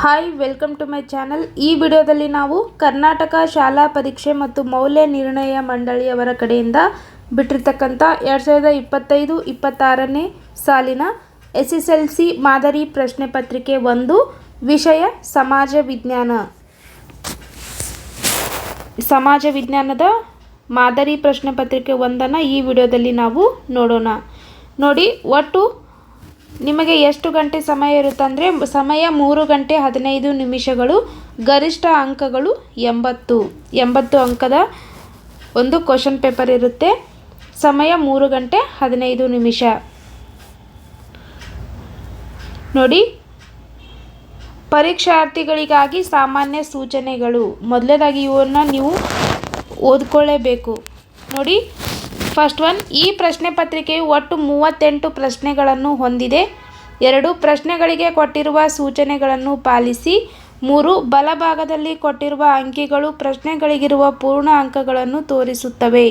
Hi welcome to my channel. ಈ ವಿಡಿಯೋದಲ್ಲಿ ನಾವು ಕರ್ನಾಟಕ ಶಾಲಾ ಪರೀಕ್ಷೆ ಮತ್ತು ಮೌಲ್ಯ ನಿರ್ಣಯ ಮಂಡಳಿಯವರ ಕಡೆಯಿಂದ ಬಿಟ್ಟಿರ್ತಕ್ಕಂಥ 2025-26ನೇ ಸಾಲಿನ SSLC ಮಾದರಿ ಪ್ರಶ್ನೆ ಪತ್ರಿಕೆ 1 ವಿಷಯ ಸಮಾಜ ವಿಜ್ಞಾನದ ಮಾದರಿ ಪ್ರಶ್ನೆ ಪತ್ರಿಕೆ 1 ಈ ವಿಡಿಯೋದಲ್ಲಿ ನಾವು ನೋಡೋಣ. ನೋಡಿ, ಒಟ್ಟು ನಿಮಗೆ ಎಷ್ಟು ಗಂಟೆ ಸಮಯ ಇರುತ್ತೆ ಅಂದರೆ ಸಮಯ 3 ಗಂಟೆ 15 ನಿಮಿಷಗಳು. ಗರಿಷ್ಠ ಅಂಕಗಳು 80 ಅಂಕದ ಒಂದು ಕ್ವಶನ್ ಪೇಪರ್ ಇರುತ್ತೆ. ಸಮಯ 3 ಗಂಟೆ 15 ನಿಮಿಷ. ನೋಡಿ, ಪರೀಕ್ಷಾರ್ಥಿಗಳಿಗಾಗಿ ಸಾಮಾನ್ಯ ಸೂಚನೆಗಳು. ಮೊದಲನೇದಾಗಿ ಇವನ್ನ ನೀವು ಓದ್ಕೊಳ್ಳೇಬೇಕು. ನೋಡಿ, ಫಸ್ಟ್ ಒನ್, ಈ ಪ್ರಶ್ನೆ ಪತ್ರಿಕೆಯು ಒಟ್ಟು 38 ಪ್ರಶ್ನೆಗಳನ್ನು ಹೊಂದಿದೆ. 2 ಪ್ರಶ್ನೆಗಳಿಗೆ ಕೊಟ್ಟಿರುವ ಸೂಚನೆಗಳನ್ನು ಪಾಲಿಸಿ. 3 ಬಲಭಾಗದಲ್ಲಿ ಕೊಟ್ಟಿರುವ ಅಂಕಿಗಳು ಪ್ರಶ್ನೆಗಳಿಗಿರುವ ಪೂರ್ಣ ಅಂಕಗಳನ್ನು ತೋರಿಸುತ್ತವೆ.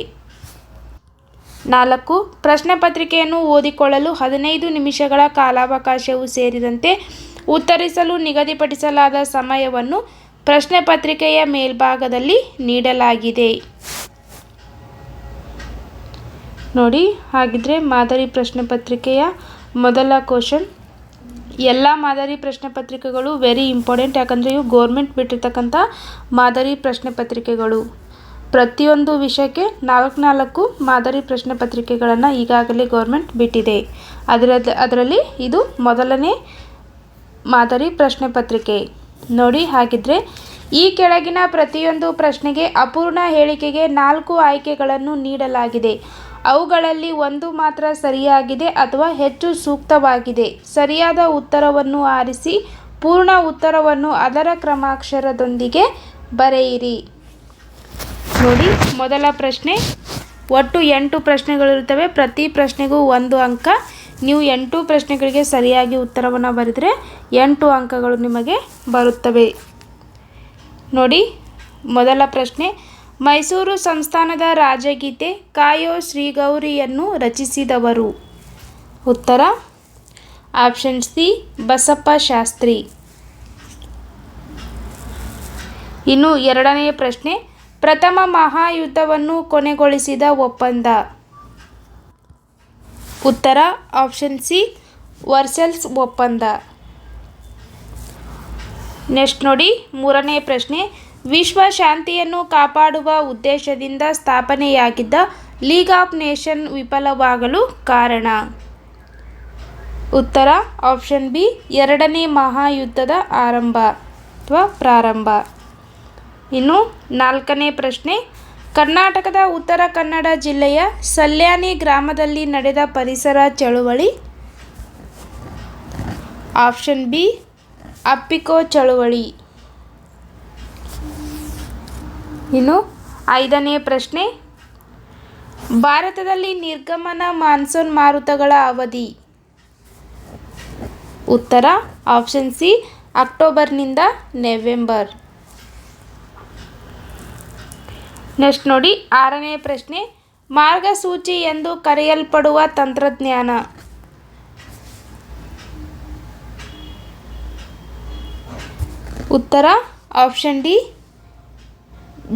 4 ಪ್ರಶ್ನೆ ಪತ್ರಿಕೆಯನ್ನು ಓದಿಕೊಳ್ಳಲು 15 ನಿಮಿಷಗಳ ಕಾಲಾವಕಾಶವು ಸೇರಿದಂತೆ ಉತ್ತರಿಸಲು ನಿಗದಿಪಡಿಸಲಾದ ಸಮಯವನ್ನು ಪ್ರಶ್ನೆ ಪತ್ರಿಕೆಯ ಮೇಲ್ಭಾಗದಲ್ಲಿ ನೀಡಲಾಗಿದೆ. ನೋಡಿ, ಹಾಗಿದ್ರೆ ಮಾದರಿ ಪ್ರಶ್ನೆ ಪತ್ರಿಕೆಯ ಮೊದಲ ಕ್ವಶನ್. ಎಲ್ಲ ಮಾದರಿ ಪ್ರಶ್ನೆ ಪತ್ರಿಕೆಗಳು ವೆರಿ ಇಂಪಾರ್ಟೆಂಟ್, ಯಾಕಂದರೆ ಇವು ಗೋರ್ಮೆಂಟ್ ಬಿಟ್ಟಿರ್ತಕ್ಕಂಥ ಮಾದರಿ ಪ್ರಶ್ನೆ ಪತ್ರಿಕೆಗಳು. ಪ್ರತಿಯೊಂದು ವಿಷಯಕ್ಕೆ 4 ಮಾದರಿ ಪ್ರಶ್ನೆ ಪತ್ರಿಕೆಗಳನ್ನು ಈಗಾಗಲೇ ಗೋರ್ಮೆಂಟ್ ಬಿಟ್ಟಿದೆ. ಅದರಲ್ಲಿ ಇದು ಮೊದಲನೇ ಮಾದರಿ ಪ್ರಶ್ನೆ ಪತ್ರಿಕೆ. ನೋಡಿ, ಹಾಗಿದ್ರೆ ಈ ಕೆಳಗಿನ ಪ್ರತಿಯೊಂದು ಪ್ರಶ್ನೆಗೆ ಅಪೂರ್ಣ ಹೇಳಿಕೆಗೆ 4 ಆಯ್ಕೆಗಳನ್ನು ನೀಡಲಾಗಿದೆ. ಅವುಗಳಲ್ಲಿ ಒಂದು ಮಾತ್ರ ಸರಿಯಾಗಿದೆ ಅಥವಾ ಹೆಚ್ಚು ಸೂಕ್ತವಾಗಿದೆ. ಸರಿಯಾದ ಉತ್ತರವನ್ನು ಆರಿಸಿ ಪೂರ್ಣ ಉತ್ತರವನ್ನು ಅದರ ಕ್ರಮಾಕ್ಷರದೊಂದಿಗೆ ಬರೆಯಿರಿ. ನೋಡಿ, ಮೊದಲ ಪ್ರಶ್ನೆ. ಒಟ್ಟು 8 ಪ್ರಶ್ನೆಗಳಿರುತ್ತವೆ. ಪ್ರತಿ ಪ್ರಶ್ನೆಗೂ 1 ಅಂಕ. ನೀವು 8 ಪ್ರಶ್ನೆಗಳಿಗೆ ಸರಿಯಾಗಿ ಉತ್ತರವನ್ನು ಬರೆದರೆ 8 ಅಂಕಗಳು ನಿಮಗೆ ಬರುತ್ತವೆ. ನೋಡಿ, ಮೊದಲ ಪ್ರಶ್ನೆ. ಮೈಸೂರು ಸಂಸ್ಥಾನದ ರಾಜಗೀತೆ ಕಾಯೋ ಶ್ರೀಗೌರಿಯನ್ನು ರಚಿಸಿದವರು? ಉತ್ತರ ಆಪ್ಷನ್ ಸಿ, ಬಸಪ್ಪ ಶಾಸ್ತ್ರಿ. ಇನ್ನು ಎರಡನೆಯ ಪ್ರಶ್ನೆ. ಪ್ರಥಮ ಮಹಾಯುದ್ಧವನ್ನು ಕೊನೆಗೊಳಿಸಿದ ಒಪ್ಪಂದ? ಉತ್ತರ ಆಪ್ಷನ್ ಸಿ, ವರ್ಸಲ್ಸ್ ಒಪ್ಪಂದ. ನೆಕ್ಸ್ಟ್ ನೋಡಿ, ಮೂರನೇ ಪ್ರಶ್ನೆ. ವಿಶ್ವ ಶಾಂತಿಯನ್ನು ಕಾಪಾಡುವ ಉದ್ದೇಶದಿಂದ ಸ್ಥಾಪನೆಯಾಗಿದ್ದ ಲೀಗ್ ಆಫ್ ನೇಷನ್ ವಿಫಲವಾಗಲು ಕಾರಣ? ಉತ್ತರ ಆಪ್ಷನ್ ಬಿ, ಎರಡನೇ ಮಹಾಯುದ್ಧದ ಪ್ರಾರಂಭ. ಇನ್ನು ನಾಲ್ಕನೇ ಪ್ರಶ್ನೆ. ಕರ್ನಾಟಕದ ಉತ್ತರ ಕನ್ನಡ ಜಿಲ್ಲೆಯ ಸಲ್ಯಾನಿ ಗ್ರಾಮದಲ್ಲಿ ನಡೆದ ಪರಿಸರ ಚಳುವಳಿ? ಆಪ್ಷನ್ ಬಿ, ಅಪ್ಪಿಕೋ ಚಳುವಳಿ. ಇನ್ನು ಐದನೇ ಪ್ರಶ್ನೆ. ಭಾರತದಲ್ಲಿ ನಿರ್ಗಮನ ಮಾನ್ಸೂನ್ ಮಾರುತಗಳ ಅವಧಿ? ಉತ್ತರ ಆಪ್ಷನ್ ಸಿ, ಅಕ್ಟೋಬರ್ನಿಂದ ನವೆಂಬರ್. ನೆಕ್ಸ್ಟ್ ನೋಡಿ, ಆರನೇ ಪ್ರಶ್ನೆ. ಮಾರ್ಗಸೂಚಿ ಎಂದು ಕರೆಯಲ್ಪಡುವ ತಂತ್ರಜ್ಞಾನ? ಉತ್ತರ ಆಪ್ಷನ್ ಡಿ,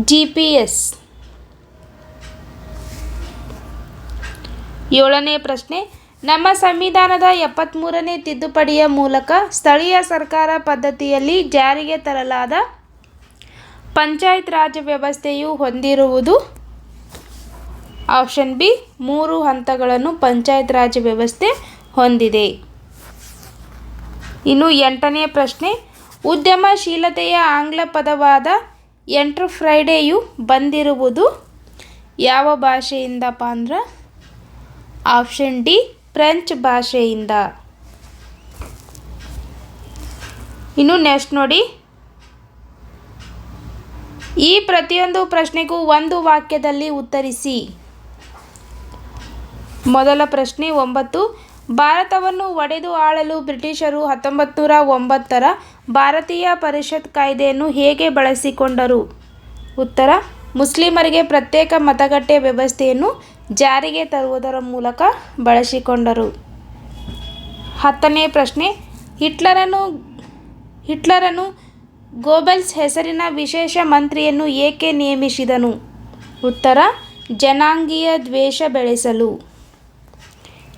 GPS. ಏಳನೇ ಪ್ರಶ್ನೆ. ನಮ್ಮ ಸಂವಿಧಾನದ 73ನೇ ತಿದ್ದುಪಡಿಯ ಮೂಲಕ ಸ್ಥಳೀಯ ಸರ್ಕಾರ ಪದ್ಧತಿಯಲ್ಲಿ ಜಾರಿಗೆ ತರಲಾದ ಪಂಚಾಯತ್ ರಾಜ್ ವ್ಯವಸ್ಥೆಯು ಹೊಂದಿರುವುದು? ಆಪ್ಷನ್ ಬಿ, 3 ಹಂತಗಳನ್ನು ಪಂಚಾಯತ್ ರಾಜ್ ವ್ಯವಸ್ಥೆ ಹೊಂದಿದೆ. ಇನ್ನು ಎಂಟನೇ ಪ್ರಶ್ನೆ. ಉದ್ಯಮಶೀಲತೆಯ ಆಂಗ್ಲ ಪದವಾದ ಎಂಟ್ರಪ್ರೈಸು ಬಂದಿರುವುದು ಯಾವ ಭಾಷೆಯಿಂದಪ್ಪ ಅಂದ್ರೆ? ಆಪ್ಷನ್ ಡಿ, ಫ್ರೆಂಚ್ ಭಾಷೆಯಿಂದ. ಇನ್ನು ನೆಕ್ಸ್ಟ್ ನೋಡಿ, ಈ ಪ್ರತಿಯೊಂದು ಪ್ರಶ್ನೆಗೂ ಒಂದು ವಾಕ್ಯದಲ್ಲಿ ಉತ್ತರಿಸಿ. ಮೊದಲ ಪ್ರಶ್ನೆ 9. ಭಾರತವನ್ನು ಒಡೆದು ಆಳಲು ಬ್ರಿಟಿಷರು 1909ರ ಭಾರತೀಯ ಪರಿಷತ್ ಕಾಯ್ದೆಯನ್ನು ಹೇಗೆ ಬಳಸಿಕೊಂಡರು? ಉತ್ತರ ಮುಸ್ಲಿಮರಿಗೆ ಪ್ರತ್ಯೇಕ ಮತಗಟ್ಟೆ ವ್ಯವಸ್ಥೆಯನ್ನು ಜಾರಿಗೆ ತರುವುದರ ಮೂಲಕ ಬಳಸಿಕೊಂಡರು. 10ನೇ ಪ್ರಶ್ನೆ. ಹಿಟ್ಲರನು ಹಿಟ್ಲರನು ಗೋಬೆಲ್ಸ್ ಹೆಸರಿನ ವಿಶೇಷ ಮಂತ್ರಿಯನ್ನು ಏಕೆ ನೇಮಿಸಿದನು? ಉತ್ತರ: ಜನಾಂಗೀಯ ದ್ವೇಷ ಬೆಳೆಸಲು.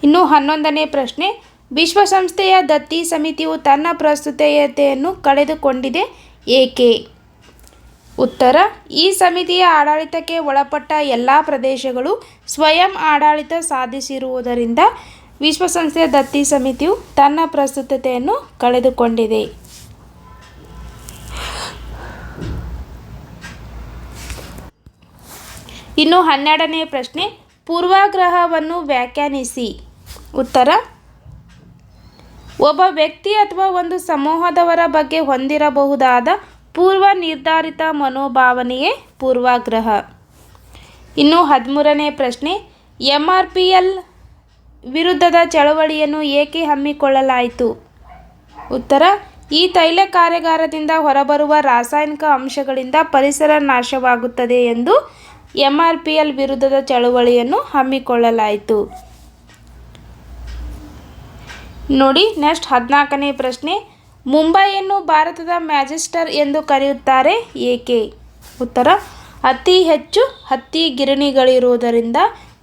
ಇನ್ನು 11ನೇ ಪ್ರಶ್ನೆ, ವಿಶ್ವಸಂಸ್ಥೆಯ ದತ್ತಿ ಸಮಿತಿಯು ತನ್ನ ಪ್ರಸ್ತುತತೆಯನ್ನು ಕಳೆದುಕೊಂಡಿದೆ ಏಕೆ? ಉತ್ತರ: ಈ ಸಮಿತಿಯ ಆಡಳಿತಕ್ಕೆ ಒಳಪಟ್ಟ ಎಲ್ಲ ಪ್ರದೇಶಗಳು ಸ್ವಯಂ ಆಡಳಿತ ಸಾಧಿಸಿರುವುದರಿಂದ ವಿಶ್ವಸಂಸ್ಥೆಯ ದತ್ತಿ ಸಮಿತಿಯು ತನ್ನ ಪ್ರಸ್ತುತತೆಯನ್ನು ಕಳೆದುಕೊಂಡಿದೆ. ಇನ್ನು 12ನೇ ಪ್ರಶ್ನೆ, ಪೂರ್ವಾಗ್ರಹವನ್ನು ವ್ಯಾಖ್ಯಾನಿಸಿ. ಉತ್ತರ: ಒಬ್ಬ ವ್ಯಕ್ತಿ ಅಥವಾ ಒಂದು ಸಮೂಹದವರ ಬಗ್ಗೆ ಹೊಂದಿರಬಹುದಾದ ಪೂರ್ವ ನಿರ್ಧಾರಿತ ಮನೋಭಾವನೆಯೇ ಪೂರ್ವಾಗ್ರಹ. ಇನ್ನು 13ನೇ ಪ್ರಶ್ನೆ, MRPL ವಿರುದ್ಧದ ಚಳವಳಿಯನ್ನು ಏಕೆ ಹಮ್ಮಿಕೊಳ್ಳಲಾಯಿತು? ಉತ್ತರ: ಈ ತೈಲ ಕಾರ್ಯಾಗಾರದಿಂದ ಹೊರಬರುವ ರಾಸಾಯನಿಕ ಅಂಶಗಳಿಂದ ಪರಿಸರ ನಾಶವಾಗುತ್ತದೆ ಎಂದು MRPL ವಿರುದ್ಧದ ಚಳವಳಿಯನ್ನು ಹಮ್ಮಿಕೊಳ್ಳಲಾಯಿತು. ನೋಡಿ ನೆಕ್ಸ್ಟ್ 14ನೇ ಪ್ರಶ್ನೆ, ಮುಂಬೈಯನ್ನು ಭಾರತದ ಮ್ಯಾಂಚೆಸ್ಟರ್ ಎಂದು ಕರೆಯುತ್ತಾರೆ ಏಕೆ? ಉತ್ತರ: ಅತಿ ಹೆಚ್ಚು ಹತ್ತಿ ಗಿರಣಿಗಳಿರುವುದರಿಂದ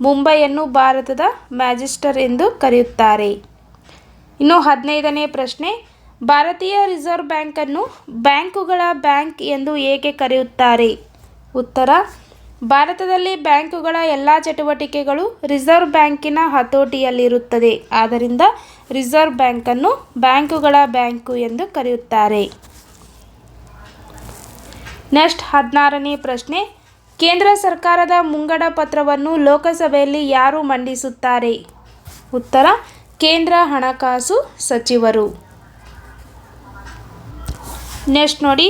ಮುಂಬೈಯನ್ನು ಭಾರತದ ಮ್ಯಾಂಚೆಸ್ಟರ್ ಎಂದು ಕರೆಯುತ್ತಾರೆ. ಇನ್ನು 15ನೇ ಪ್ರಶ್ನೆ, ಭಾರತೀಯ ರಿಸರ್ವ್ ಬ್ಯಾಂಕನ್ನು ಬ್ಯಾಂಕುಗಳ ಬ್ಯಾಂಕ್ ಎಂದು ಏಕೆ ಕರೆಯುತ್ತಾರೆ? ಉತ್ತರ: ಭಾರತದಲ್ಲಿ ಬ್ಯಾಂಕುಗಳ ಎಲ್ಲ ಚಟುವಟಿಕೆಗಳು ರಿಸರ್ವ್ ಬ್ಯಾಂಕಿನ ಹತೋಟಿಯಲ್ಲಿರುತ್ತದೆ. ಆದ್ದರಿಂದ ರಿಸರ್ವ್ ಬ್ಯಾಂಕನ್ನು ಬ್ಯಾಂಕುಗಳ ಬ್ಯಾಂಕು ಎಂದು ಕರೆಯುತ್ತಾರೆ. ನೆಕ್ಸ್ಟ್ 16ನೇ ಪ್ರಶ್ನೆ, ಕೇಂದ್ರ ಸರ್ಕಾರದ ಮುಂಗಡ ಪತ್ರವನ್ನು ಲೋಕಸಭೆಯಲ್ಲಿ ಯಾರು ಮಂಡಿಸುತ್ತಾರೆ? ಉತ್ತರ: ಕೇಂದ್ರ ಹಣಕಾಸು ಸಚಿವರು. ನೆಕ್ಸ್ಟ್ ನೋಡಿ,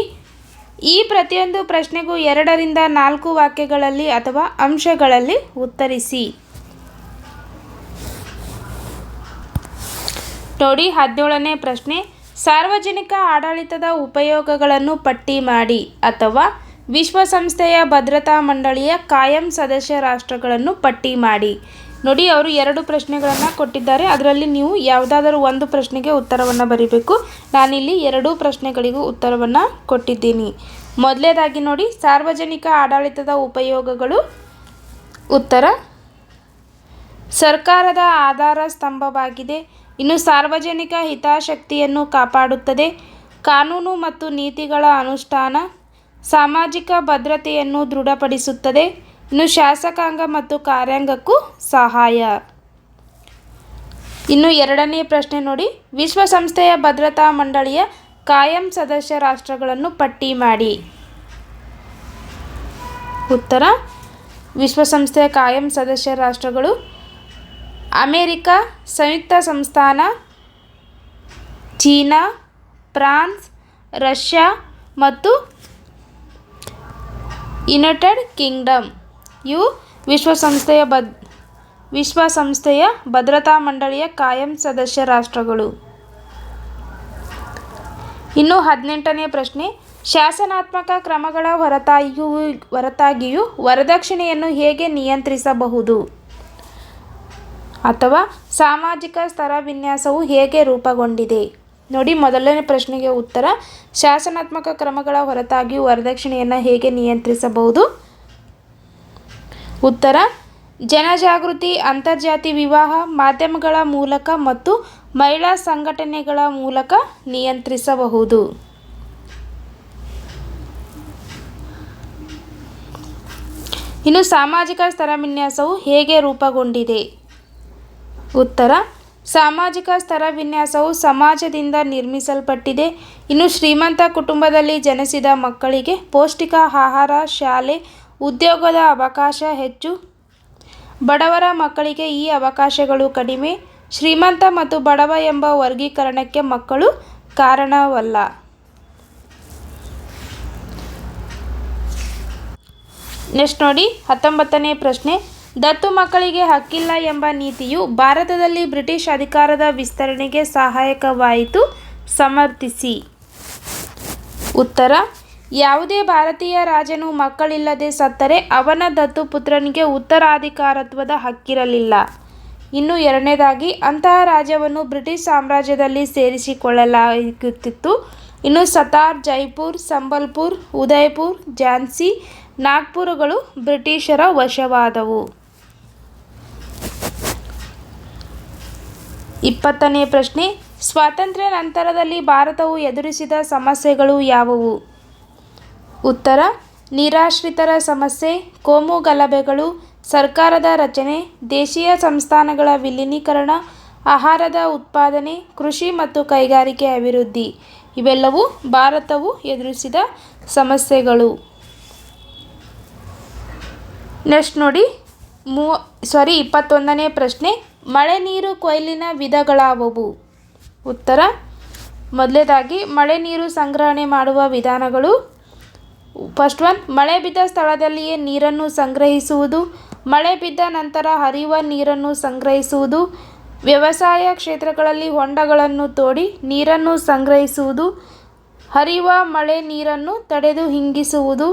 ಈ ಪ್ರತಿಯೊಂದು ಪ್ರಶ್ನೆಗೂ 2 ರಿಂದ 4 ವಾಕ್ಯಗಳಲ್ಲಿ ಅಥವಾ ಅಂಶಗಳಲ್ಲಿ ಉತ್ತರಿಸಿ. ನೋಡಿ 17ನೇ ಪ್ರಶ್ನೆ, ಸಾರ್ವಜನಿಕ ಆಡಳಿತದ ಉಪಯೋಗಗಳನ್ನು ಪಟ್ಟಿ ಮಾಡಿ ಅಥವಾ ವಿಶ್ವಸಂಸ್ಥೆಯ ಭದ್ರತಾ ಮಂಡಳಿಯ ಕಾಯಂ ಸದಸ್ಯ ರಾಷ್ಟ್ರಗಳನ್ನು ಪಟ್ಟಿ ಮಾಡಿ. ನೋಡಿ ಅವರು 2 ಪ್ರಶ್ನೆಗಳನ್ನು ಕೊಟ್ಟಿದ್ದಾರೆ. ಅದರಲ್ಲಿ ನೀವು ಯಾವುದಾದರೂ ಒಂದು ಪ್ರಶ್ನೆಗೆ ಉತ್ತರವನ್ನು ಬರೀಬೇಕು. ನಾನಿಲ್ಲಿ 2 ಪ್ರಶ್ನೆಗಳಿಗೂ ಉತ್ತರವನ್ನು ಕೊಟ್ಟಿದ್ದೀನಿ. ಮೊದಲನೇದಾಗಿ ನೋಡಿ, ಸಾರ್ವಜನಿಕ ಆಡಳಿತದ ಉಪಯೋಗಗಳು. ಉತ್ತರ: ಸರ್ಕಾರದ ಆಧಾರ ಸ್ತಂಭವಾಗಿದೆ. ಇನ್ನು ಸಾರ್ವಜನಿಕ ಹಿತಾಸಕ್ತಿಯನ್ನು ಕಾಪಾಡುತ್ತದೆ. ಕಾನೂನು ಮತ್ತು ನೀತಿಗಳ ಅನುಷ್ಠಾನ. ಸಾಮಾಜಿಕ ಭದ್ರತೆಯನ್ನು ದೃಢಪಡಿಸುತ್ತದೆ. ಇನ್ನು ಶಾಸಕಾಂಗ ಮತ್ತು ಕಾರ್ಯಾಂಗಕ್ಕೂ ಸಹಾಯ. ಇನ್ನು 2ನೇ ಪ್ರಶ್ನೆ ನೋಡಿ, ವಿಶ್ವಸಂಸ್ಥೆಯ ಭದ್ರತಾ ಮಂಡಳಿಯ ಕಾಯಂ ಸದಸ್ಯ ರಾಷ್ಟ್ರಗಳನ್ನು ಪಟ್ಟಿ ಮಾಡಿ. ಉತ್ತರ: ವಿಶ್ವಸಂಸ್ಥೆಯ ಕಾಯಂ ಸದಸ್ಯ ರಾಷ್ಟ್ರಗಳು ಅಮೆರಿಕ, ಸಂಯುಕ್ತ ಸಂಸ್ಥಾನ, ಚೀನಾ, ಫ್ರಾನ್ಸ್, ರಷ್ಯಾ ಮತ್ತು ಯುನೈಟೆಡ್ ಕಿಂಗ್ಡಮ್. ಇವು ವಿಶ್ವಸಂಸ್ಥೆಯ ಭದ್ರತಾ ಮಂಡಳಿಯ ಕಾಯಂ ಸದಸ್ಯ ರಾಷ್ಟ್ರಗಳು. ಇನ್ನು 18ನೇ ಪ್ರಶ್ನೆ, ಶಾಸನಾತ್ಮಕ ಕ್ರಮಗಳ ಹೊರತಾಗಿಯೂ ವರದಕ್ಷಿಣೆಯನ್ನು ಹೇಗೆ ನಿಯಂತ್ರಿಸಬಹುದು? ಅಥವಾ ಸಾಮಾಜಿಕ ಸ್ತರ ವಿನ್ಯಾಸವು ಹೇಗೆ ರೂಪುಗೊಂಡಿದೆ? ನೋಡಿ ಮೊದಲನೇ ಪ್ರಶ್ನೆಗೆ ಉತ್ತರ: ಶಾಸನಾತ್ಮಕ ಕ್ರಮಗಳ ಹೊರತಾಗಿಯೂ ವರದಕ್ಷಿಣೆಯನ್ನು ಹೇಗೆ ನಿಯಂತ್ರಿಸಬಹುದು? ಉತ್ತರ: ಜನಜಾಗೃತಿ, ಅಂತರ್ಜಾತಿ ವಿವಾಹ, ಮಾಧ್ಯಮಗಳ ಮೂಲಕ ಮತ್ತು ಮಹಿಳಾ ಸಂಘಟನೆಗಳ ಮೂಲಕ ನಿಯಂತ್ರಿಸಬಹುದು. ಇನ್ನು ಸಾಮಾಜಿಕ ಸ್ತರವಿನ್ಯಾಸವು ಹೇಗೆ ರೂಪುಗೊಂಡಿದೆ? ಉತ್ತರ: ಸಾಮಾಜಿಕ ಸ್ತರವಿನ್ಯಾಸವು ಸಮಾಜದಿಂದ ನಿರ್ಮಿಸಲ್ಪಟ್ಟಿದೆ. ಇನ್ನು ಶ್ರೀಮಂತ ಕುಟುಂಬದಲ್ಲಿ ಜನಿಸಿದ ಮಕ್ಕಳಿಗೆ ಪೌಷ್ಟಿಕ ಆಹಾರ, ಶಾಲೆ, ಉದ್ಯೋಗದ ಅವಕಾಶ ಹೆಚ್ಚು. ಬಡವರ ಮಕ್ಕಳಿಗೆ ಈ ಅವಕಾಶಗಳು ಕಡಿಮೆ. ಶ್ರೀಮಂತ ಮತ್ತು ಬಡವ ಎಂಬ ವರ್ಗೀಕರಣಕ್ಕೆ ಮಕ್ಕಳು ಕಾರಣವಲ್ಲ. ನೆಕ್ಸ್ಟ್ ನೋಡಿ 19ನೇ ಪ್ರಶ್ನೆ, ದತ್ತು ಮಕ್ಕಳಿಗೆ ಹಕ್ಕಿಲ್ಲ ಎಂಬ ನೀತಿಯು ಭಾರತದಲ್ಲಿ ಬ್ರಿಟಿಷ್ ಅಧಿಕಾರದ ವಿಸ್ತರಣೆಗೆ ಸಹಾಯಕವಾಯಿತು. ಸಮರ್ಥಿಸಿ. ಉತ್ತರ: ಯಾವುದೇ ಭಾರತೀಯ ರಾಜನು ಮಕ್ಕಳಿಲ್ಲದೆ ಸತ್ತರೆ ಅವನ ದತ್ತು ಪುತ್ರನಿಗೆ ಉತ್ತರಾಧಿಕಾರತ್ವದ ಹಕ್ಕಿರಲಿಲ್ಲ. ಇನ್ನು 2ನೇದಾಗಿ, ಅಂತಹ ರಾಜ್ಯವನ್ನು ಬ್ರಿಟಿಷ್ ಸಾಮ್ರಾಜ್ಯದಲ್ಲಿ ಸೇರಿಸಿಕೊಳ್ಳಲಾಗುತ್ತಿತ್ತು. ಇನ್ನು ಸತಾರ್, ಜೈಪುರ್, ಸಂಬಲ್ಪುರ್, ಉದಯ್ಪುರ್, ಝಾನ್ಸಿ, ನಾಗ್ಪುರಗಳು ಬ್ರಿಟಿಷರ ವಶವಾದವು. 20ನೇ ಪ್ರಶ್ನೆ, ಸ್ವಾತಂತ್ರ್ಯ ನಂತರದಲ್ಲಿ ಭಾರತವು ಎದುರಿಸಿದ ಸಮಸ್ಯೆಗಳು ಯಾವುವು? ಉತ್ತರ: ನಿರಾಶ್ರಿತರ ಸಮಸ್ಯೆ, ಕೋಮು ಗಲಭೆಗಳು, ಸರ್ಕಾರದ ರಚನೆ, ದೇಶೀಯ ಸಂಸ್ಥಾನಗಳ ವಿಲೀನೀಕರಣ, ಆಹಾರದ ಉತ್ಪಾದನೆ, ಕೃಷಿ ಮತ್ತು ಕೈಗಾರಿಕೆ ಅಭಿವೃದ್ಧಿ ಇವೆಲ್ಲವೂ ಭಾರತವು ಎದುರಿಸಿದ ಸಮಸ್ಯೆಗಳು. ನೆಕ್ಸ್ಟ್ ನೋಡಿ 21ನೇ ಪ್ರಶ್ನೆ, ಮಳೆ ನೀರು ಕೊಯ್ಲಿನ ವಿಧಗಳಾವುವು? ಉತ್ತರ: ಮೊದಲನೇದಾಗಿ ಮಳೆ ನೀರು ಸಂಗ್ರಹಣೆ ಮಾಡುವ ವಿಧಾನಗಳು. ಫಸ್ಟ್ ಒನ್, ಮಳೆ ಬಿದ್ದ ಸ್ಥಳದಲ್ಲಿಯೇ ನೀರನ್ನು ಸಂಗ್ರಹಿಸುವುದು, ಮಳೆ ಬಿದ್ದ ನಂತರ ಹರಿಯುವ ನೀರನ್ನು ಸಂಗ್ರಹಿಸುವುದು, ವ್ಯವಸಾಯ ಕ್ಷೇತ್ರಗಳಲ್ಲಿ ಹೊಂಡಗಳನ್ನು ತೋಡಿ ನೀರನ್ನು ಸಂಗ್ರಹಿಸುವುದು, ಹರಿಯುವ ಮಳೆ ನೀರನ್ನು ತಡೆದು ಇಂಗಿಸುವುದು,